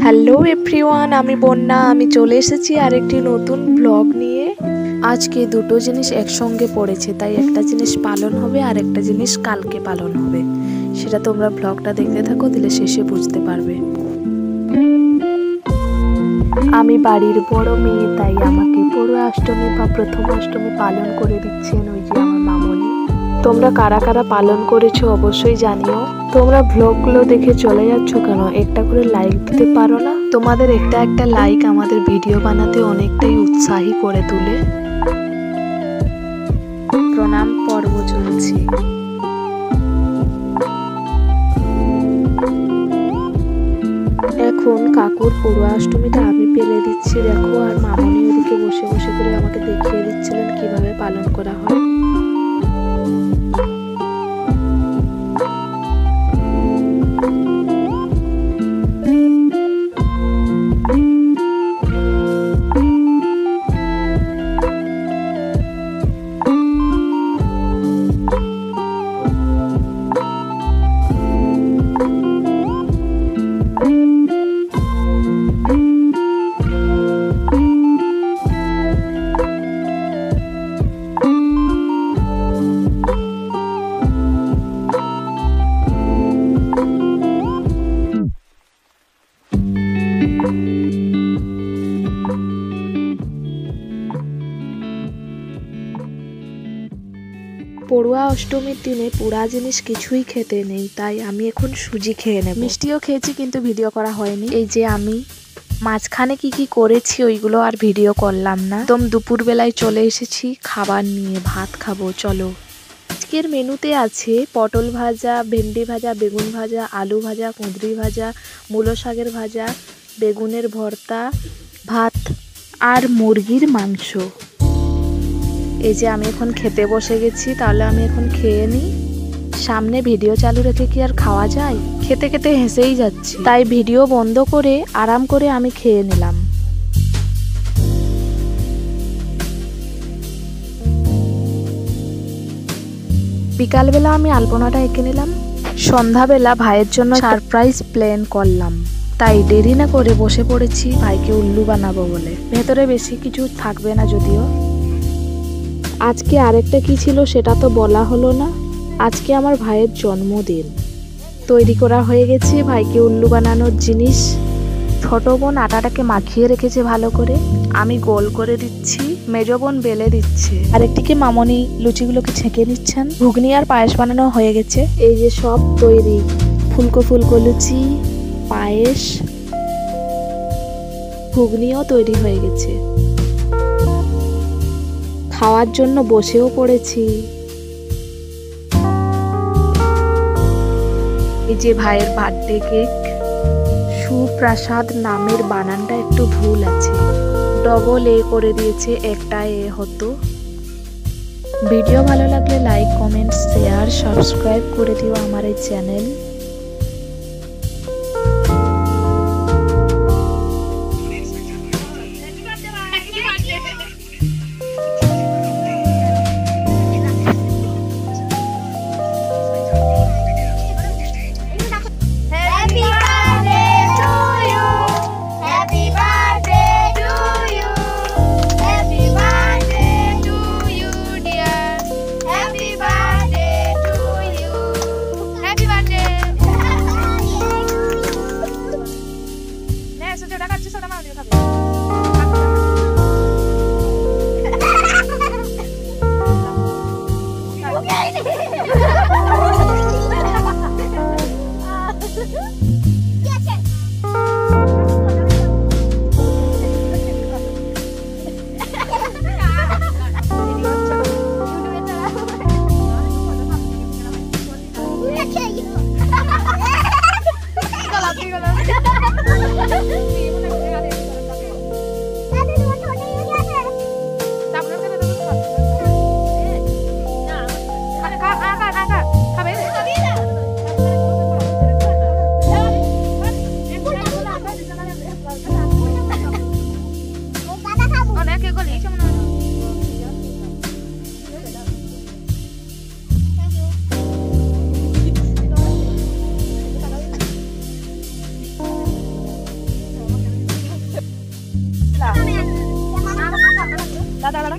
Hello everyone, আমি বন্যা। আমি চলে এসেছি আরেকটি নতুন ব্লগ নিয়ে। আজকে দুটো জিনিস একসঙ্গে পড়েছে, তাই একটা জিনিস পালন হবে আর একটা জিনিস কালকে পালন হবে। সেটা তোমরা ব্লগটা দেখতে থাকো, দিলে শেষে বুঝতে পারবে। আমি বাড়ির বড় মেয়ে, তাই আমাকে পড়ুয়া অষ্টমী বা প্রথম অষ্টমী পালন করে দিচ্ছেন ওই যে আমার মামনি। তোমরা কারা কারা পালন করেছো অবশ্যই জানিও। তোমরা ব্লগগুলো দেখে চলে যাচ্ছ কেন? একটা করে লাইক দিতে পারো না? তোমাদের একটা একটা লাইক আমাদের ভিডিও বানাতে অনেকটাই উৎসাহী করে তোলে। প্রণাম পর্ব চলছে। এখন কাকুর পড়ুয়া অষ্টমীটা আমি পেলে দিচ্ছি, দেখো। আর মামনি ওদিকে বসে বসে করে আমাকে দেখিয়ে দিচ্ছিলেন কিভাবে পালন করা হয়। পড়ুয়া অষ্টমীর দিনে পোড়া জিনিস কিছুই খেতে নেই, তাই আমি এখন সুজি খেয়ে নেব। মিষ্টিও খেয়েছি, কিন্তু ভিডিও করা হয়নি। এই যে আমি মাঝখানে কি কি করেছি ওইগুলো আর ভিডিও করলাম না। একদম দুপুর বেলায় চলে এসেছি খাবার নিয়ে, ভাত খাবো চলো। আজকের মেনুতে আছে পটল ভাজা, ভেন্ডি ভাজা, বেগুন ভাজা, আলু ভাজা, কুঁদরি ভাজা, মূলো শাকের ভাজা, বেগুনের ভর্তা, ভাত আর মুরগির মাংস। এই যে আমি এখন খেতে বসে গেছি, তাহলে আমি এখন খেয়ে নিই। সামনে ভিডিও চালু রেখে কি আর খাওয়া যায়? খেতে খেতে হেসেই যাচ্ছি, তাই ভিডিও বন্ধ করে আরাম করে আমি খেয়ে নিলাম। বিকালবেলা আমি আলপনাটা এঁকে নিলাম। সন্ধ্যাবেলা ভাইয়ের জন্য সারপ্রাইজ প্ল্যান করলাম, তাই দেরি না করে বসে পড়েছি ভাইকে উল্লু বানাবো বলে। ভেতরে বেশি কিছু থাকবে না যদিও। আজকে আরেকটা কি ছিল সেটা তো বলা হলো না। আজকে আমার ভাইয়ের জন্মদিন। তৈরি করা হয়ে গেছে ভাইকে উল্লু বানানোর জিনিস। ছোট বোন আটাটাকে মাখিয়ে রেখেছে ভালো করে, আমি গোল করে দিচ্ছি, মেজ বোন বেলে দিচ্ছে, আরেকটিকে মামনি লুচিগুলোকে ছেঁকে নিচ্ছেন। ঘুগনি আর পায়েস বানানো হয়ে গেছে। এই যে সব তৈরি, ফুলকো ফুলকো লুচি, পায়েস, ঘুগনিও তৈরি হয়ে গেছে। খাওয়ার জন্য বসেও পড়েছি। এই যে ভাইয়ের বার্থডে কেক। সুপ্রসাদ নামের বানানটা একটু ভুল আছে, ডবল এ করে দিয়েছে, একটা এ হতো। ভিডিও ভালো লাগলে লাইক, কমেন্ট, শেয়ার, সাবস্ক্রাইব করে দিও আমার এই চ্যানেল। দাদা দাদা